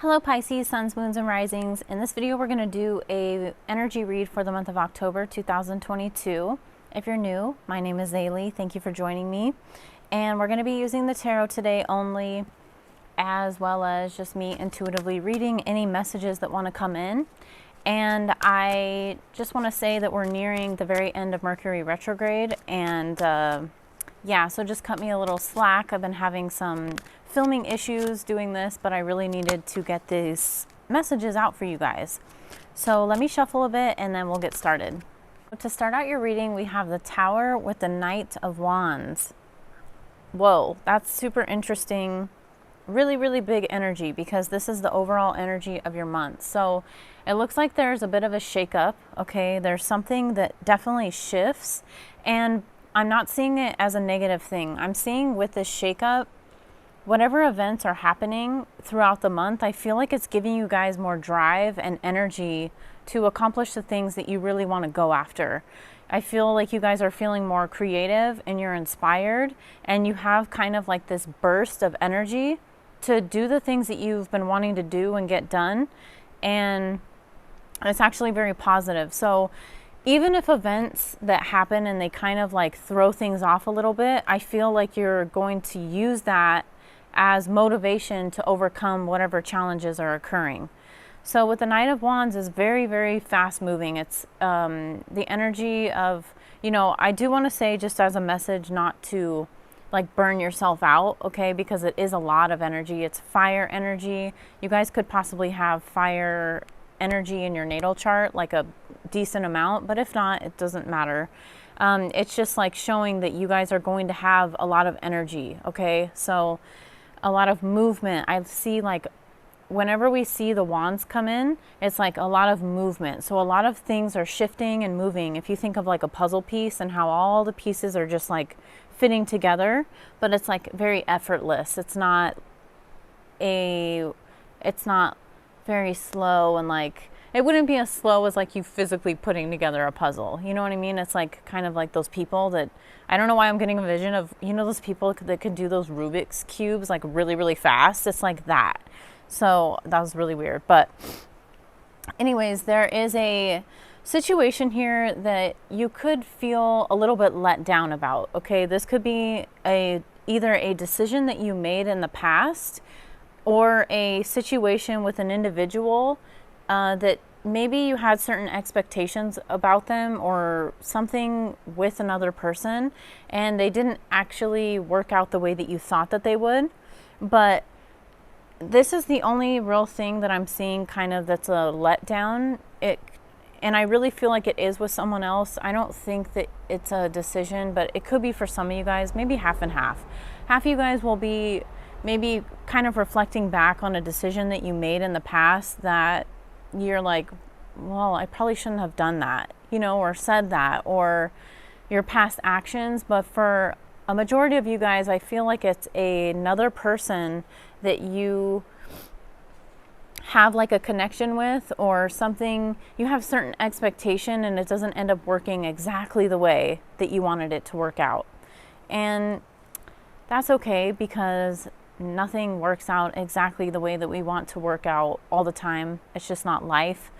Hello Pisces, suns, moons, and risings. In this video, we're going to do a energy read for the month of October 2022. If you're new, my name is Zayleigh. Thank you for joining me. And we're going to be using the tarot today only, as well as just me intuitively reading any messages that want to come in. And I just want to say that we're nearing the very end of Mercury retrograde, and yeah, so just cut me a little slack. I've been having some filming issues doing this, but I really needed to get these messages out for you guys. So let me shuffle a bit and then we'll get started. To start out your reading, we have the Tower with the Knight of Wands. Whoa, that's super interesting. Really big energy, because this is the overall energy of your month. So it looks like there's a bit of a shakeup. Okay, there's something that definitely shifts, and I'm not seeing it as a negative thing. I'm seeing with this shakeup, whatever events are happening throughout the month, I feel like it's giving you guys more drive and energy to accomplish the things that you really want to go after. I feel like you guys are feeling more creative and you're inspired, and you have kind of like this burst of energy to do the things that you've been wanting to do and get done. And it's actually very positive. So even if events that happen and they kind of like throw things off a little bit, I feel like you're going to use that as motivation to overcome whatever challenges are occurring. So with the Knight of Wands is very fast moving. It's the energy of, you know, I do want to say, just as a message, not to like burn yourself out, okay, because it is a lot of energy. It's fire energy. You guys could possibly have fire energy in your natal chart, like a decent amount, but if not, it doesn't matter. It's just like showing that you guys are going to have a lot of energy, okay? So a lot of movement. I see, like, whenever we see the wands come in, it's like a lot of movement. So a lot of things are shifting and moving. If you think of like a puzzle piece and how all the pieces are just like fitting together, but it's like very effortless. It's not very slow, and like it wouldn't be as slow as like you physically putting together a puzzle. You know what I mean? It's like kind of like those people that, I don't know why I'm getting a vision of, you know, those people that can do those Rubik's cubes like really fast. It's like that. So that was really weird. But anyways, there is a situation here that you could feel a little bit let down about. Okay, this could be either a decision that you made in the past, or a situation with an individual that maybe you had certain expectations about them, or something with another person, and they didn't actually work out the way that you thought that they would. But this is the only real thing that I'm seeing kind of that's a letdown. And I really feel like it is with someone else. I don't think that it's a decision, but it could be for some of you guys, maybe half and half. Half of you guys will be maybe kind of reflecting back on a decision that you made in the past that you're like, well, I probably shouldn't have done that, you know, or said that, or your past actions. But for a majority of you guys, I feel like it's another person that you have like a connection with, or something, you have certain expectation and it doesn't end up working exactly the way that you wanted it to work out. And that's okay, because nothing works out exactly the way that we want to work out all the time. It's just not life.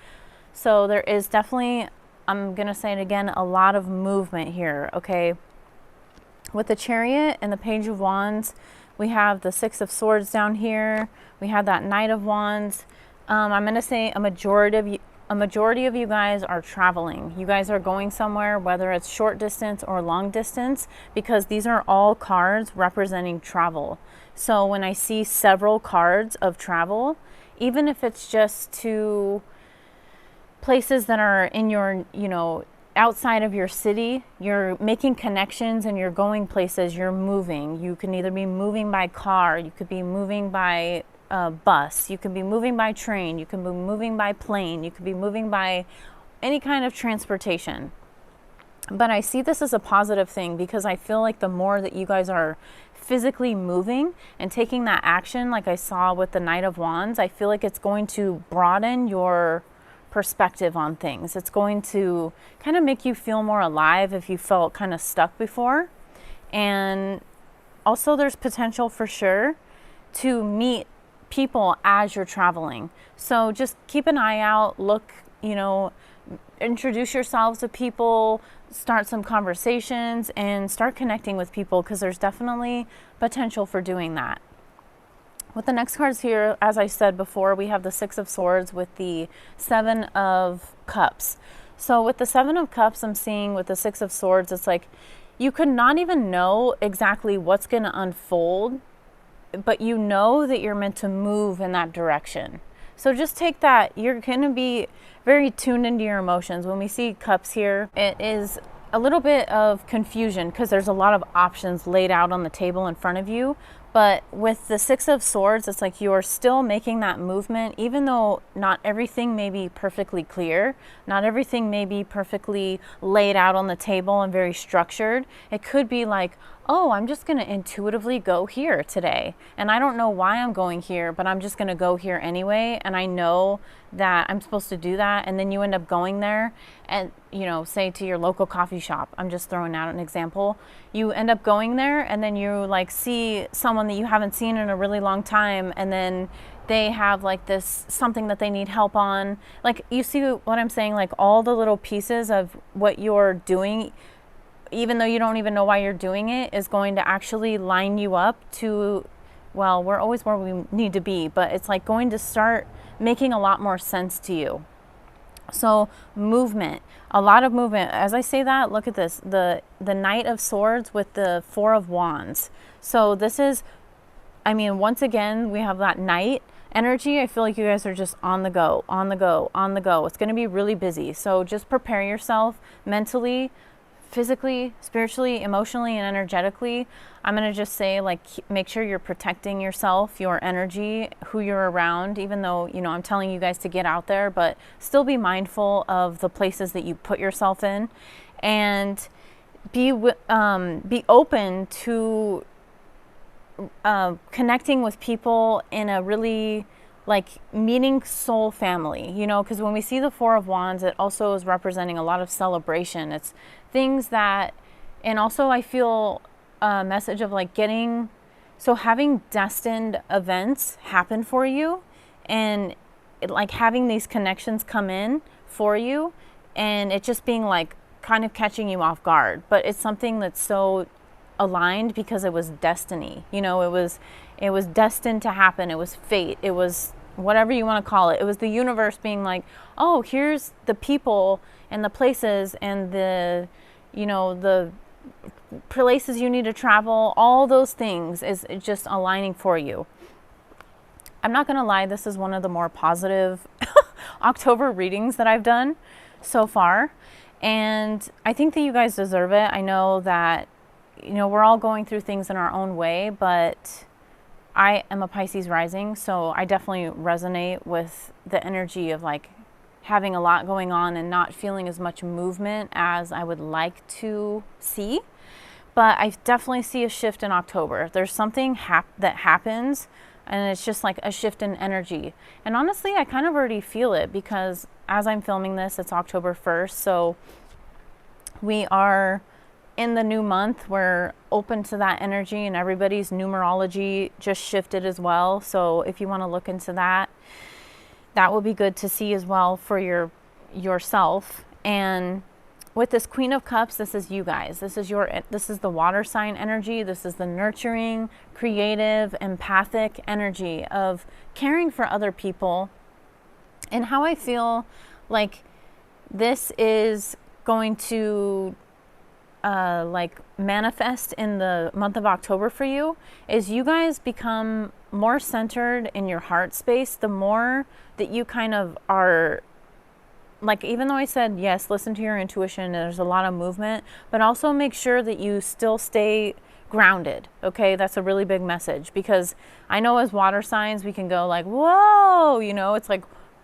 So there is definitely, I'm going to say it again, a lot of movement here, okay? With the Chariot and the Page of Wands, we have the Six of Swords down here. We have that Knight of Wands. I'm going to say a majority of you guys are traveling. You guys are going somewhere, whether it's short distance or long distance, because these are all cards representing travel. So when I see several cards of travel, even if it's just to places that are in your, you know, outside of your city, you're making connections and you're going places, you're moving. You can either be moving by car, you could be moving by bus, you can be moving by train, you can be moving by plane, you could be moving by any kind of transportation. But I see this as a positive thing, because I feel like the more that you guys are physically moving and taking that action, like I saw with the Knight of Wands, I feel like it's going to broaden your perspective on things. It's going to kind of make you feel more alive if you felt kind of stuck before. And also there's potential for sure to meet people as you're traveling. So just keep an eye out, look, introduce yourselves to people, start some conversations, and start connecting with people, because there's definitely potential for doing that. With the next cards here, as I said before, we have the Six of Swords with the Seven of Cups. So with the Seven of Cups, I'm seeing with the Six of Swords, it's like you could not even know exactly what's going to unfold, but you know that you're meant to move in that direction. So just take that. You're going to be very tuned into your emotions. When we see cups here, it is a little bit of confusion because there's a lot of options laid out on the table in front of you. But with the Six of Swords, it's like you're still making that movement, even though not everything may be perfectly clear, not everything may be perfectly laid out on the table and very structured. It could be like, oh, I'm just going to intuitively go here today. And I don't know why I'm going here, but I'm just going to go here anyway. And I know that I'm supposed to do that. And then you end up going there and, say to your local coffee shop, I'm just throwing out an example. You end up going there and then you like see someone that you haven't seen in a really long time. And then they have like this, something that they need help on. Like, you see what I'm saying? Like all the little pieces of what you're doing, even though you don't even know why you're doing it, is going to actually line you up to, well, we're always where we need to be, but it's like going to start making a lot more sense to you. So movement, a lot of movement. As I say that, look at this, the Knight of Swords with the Four of Wands. So this is, once again, we have that Knight energy. I feel like you guys are just on the go, on the go, on the go. It's going to be really busy. So just prepare yourself mentally, physically, spiritually, emotionally, and energetically. I'm going to just say, like, make sure you're protecting yourself, your energy, who you're around, even though, I'm telling you guys to get out there, but still be mindful of the places that you put yourself in, and be open to connecting with people in a really meeting soul family, because when we see the Four of Wands, it also is representing a lot of celebration. It's things that, and also I feel a message of having destined events happen for you, and having these connections come in for you, and it just being kind of catching you off guard, but it's something that's so aligned because it was destiny. It was destined to happen. It was fate. It was whatever you want to call it. It was the universe being like, oh, here's the people and the places and the places you need to travel. All those things is just aligning for you. I'm not going to lie, this is one of the more positive October readings that I've done so far. And I think that you guys deserve it. I know that, we're all going through things in our own way, but I am a Pisces rising, so I definitely resonate with the energy of having a lot going on and not feeling as much movement as I would like to see. But I definitely see a shift in October. There's something that happens, and it's just like a shift in energy. And honestly, I kind of already feel it because as I'm filming this, it's October 1st, so we are in the new month. We're open to that energy, and everybody's numerology just shifted as well. So if you want to look into that, that will be good to see as well for yourself. And with this Queen of Cups, this is you guys. This is the water sign energy. This is the nurturing, creative, empathic energy of caring for other people. And how I feel like this is going to manifest in the month of October for you is you guys become more centered in your heart space. The more that you kind of are, even though I said, yes, listen to your intuition, there's a lot of movement, but also make sure that you still stay grounded. Okay. That's a really big message, because I know as water signs, we can go whoa, it's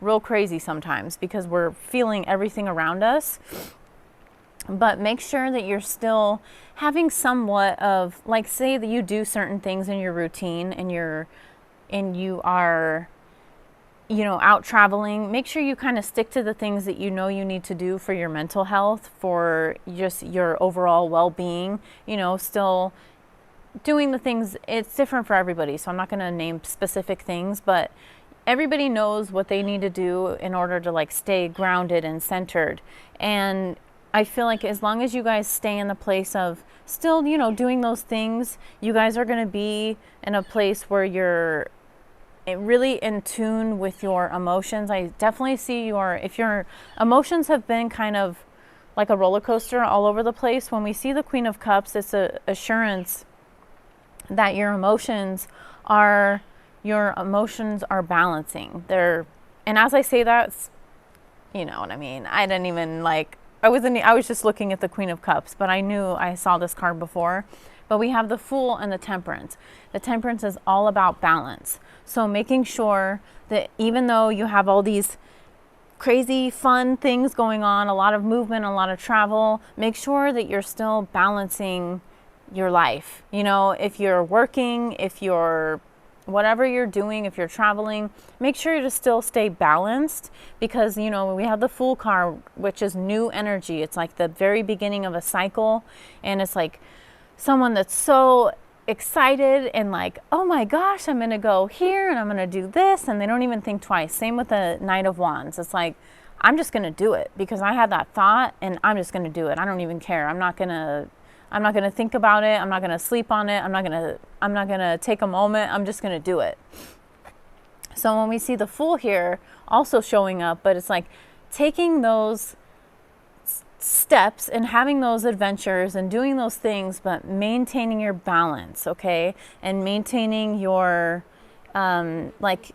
real crazy sometimes because we're feeling everything around us. But make sure that you're still having somewhat of, say that you do certain things in your routine and you are, out traveling. Make sure you kind of stick to the things that you need to do for your mental health, for just your overall well-being. Still doing the things, it's different for everybody, so I'm not going to name specific things, but everybody knows what they need to do in order to like stay grounded and centered. And I feel like as long as you guys stay in the place of still, you know, doing those things, you guys are going to be in a place where you're really in tune with your emotions. I definitely see if your emotions have been kind of like a roller coaster all over the place, when we see the Queen of Cups, it's an assurance that your emotions are balancing. And as I say that, you know what I mean. I didn't even like, I was just looking at the Queen of Cups, but I knew I saw this card before. But we have the Fool and the Temperance. The Temperance is all about balance. So making sure that even though you have all these crazy fun things going on, a lot of movement, a lot of travel, make sure that you're still balancing your life. You know, if you're working, if you're whatever you're doing, if you're traveling, make sure to still stay balanced, because, you know, we have the Fool card, which is new energy. It's like the very beginning of a cycle, and it's like someone that's so excited and like, oh my gosh, I'm gonna go here and I'm gonna do this, and they don't even think twice. Same with the Knight of Wands. It's like, I'm just gonna do it because I had that thought and I'm just gonna do it. I don't even care. I'm not gonna think about it. I'm not gonna sleep on it. I'm not gonna take a moment. I'm just gonna do it. So when we see the Fool here also showing up, but it's like taking those steps and having those adventures and doing those things, but maintaining your balance, okay? And maintaining your like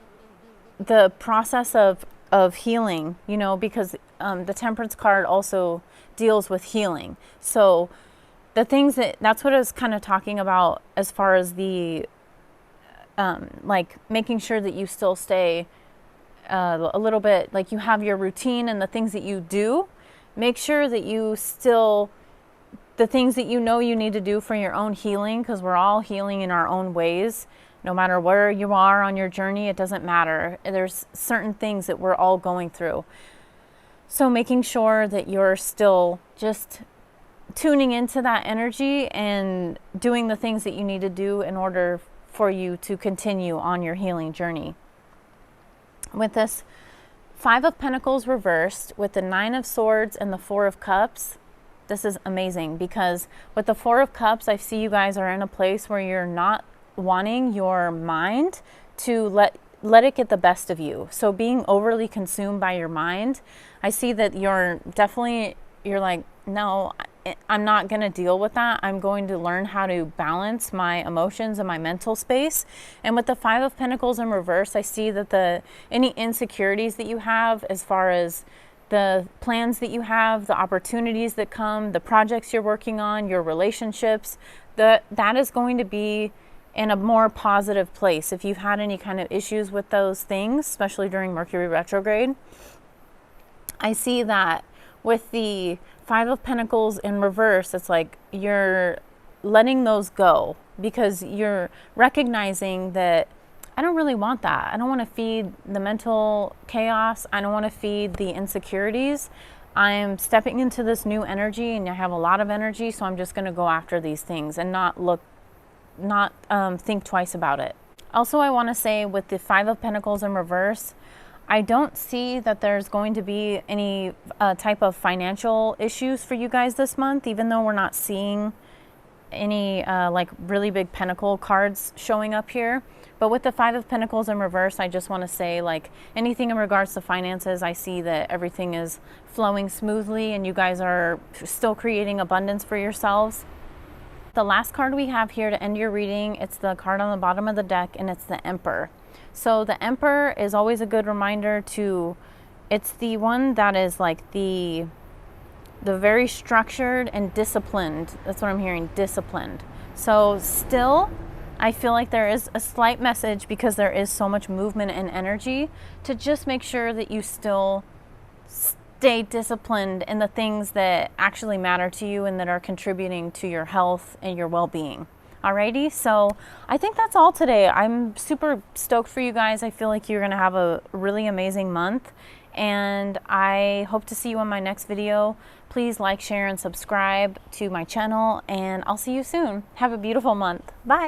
the process of healing, you know, because the Temperance card also deals with healing. So the things that's what I was kind of talking about as far as the like making sure that you still stay a little bit, like you have your routine and the things that you do. Make sure that you still, the things that you know you need to do for your own healing, because we're all healing in our own ways. No matter where you are on your journey, it doesn't matter. There's certain things that we're all going through. So making sure that you're still just tuning into that energy and doing the things that you need to do in order for you to continue on your healing journey. With this Five of Pentacles reversed with the Nine of Swords and the Four of Cups, this is amazing, because with the Four of Cups, I see you guys are in a place where you're not wanting your mind to let it get the best of you. So being overly consumed by your mind, I see that you're like, no, I'm not going to deal with that. I'm going to learn how to balance my emotions and my mental space. And with the Five of Pentacles in reverse, I see that any insecurities that you have, as far as the plans that you have, the opportunities that come, the projects you're working on, your relationships, that is going to be in a more positive place. If you've had any kind of issues with those things, especially during Mercury retrograde, I see that with the Five of Pentacles in reverse, it's like you're letting those go, because you're recognizing that I don't really want that. I don't want to feed the mental chaos. I don't want to feed the insecurities. I'm stepping into this new energy, and I have a lot of energy, so I'm just going to go after these things and not think twice about it. Also, I want to say with the Five of Pentacles in reverse, I don't see that there's going to be any type of financial issues for you guys this month, even though we're not seeing any like really big pentacle cards showing up here. But with the Five of Pentacles in reverse, I just want to say, like, anything in regards to finances, I see that everything is flowing smoothly and you guys are still creating abundance for yourselves. The last card we have here to end your reading, it's the card on the bottom of the deck, and it's the Emperor. So the Emperor is always a good reminder it's the one that is like the very structured and disciplined. That's what I'm hearing, disciplined. So still, I feel like there is a slight message, because there is so much movement and energy, to just make sure that you still stay disciplined in the things that actually matter to you and that are contributing to your health and your well-being. Alrighty, so I think that's all today. I'm super stoked for you guys. I feel like you're going to have a really amazing month. and I hope to see you in my next video. Please like, share, and subscribe to my channel, and I'll see you soon. Have a beautiful month. Bye.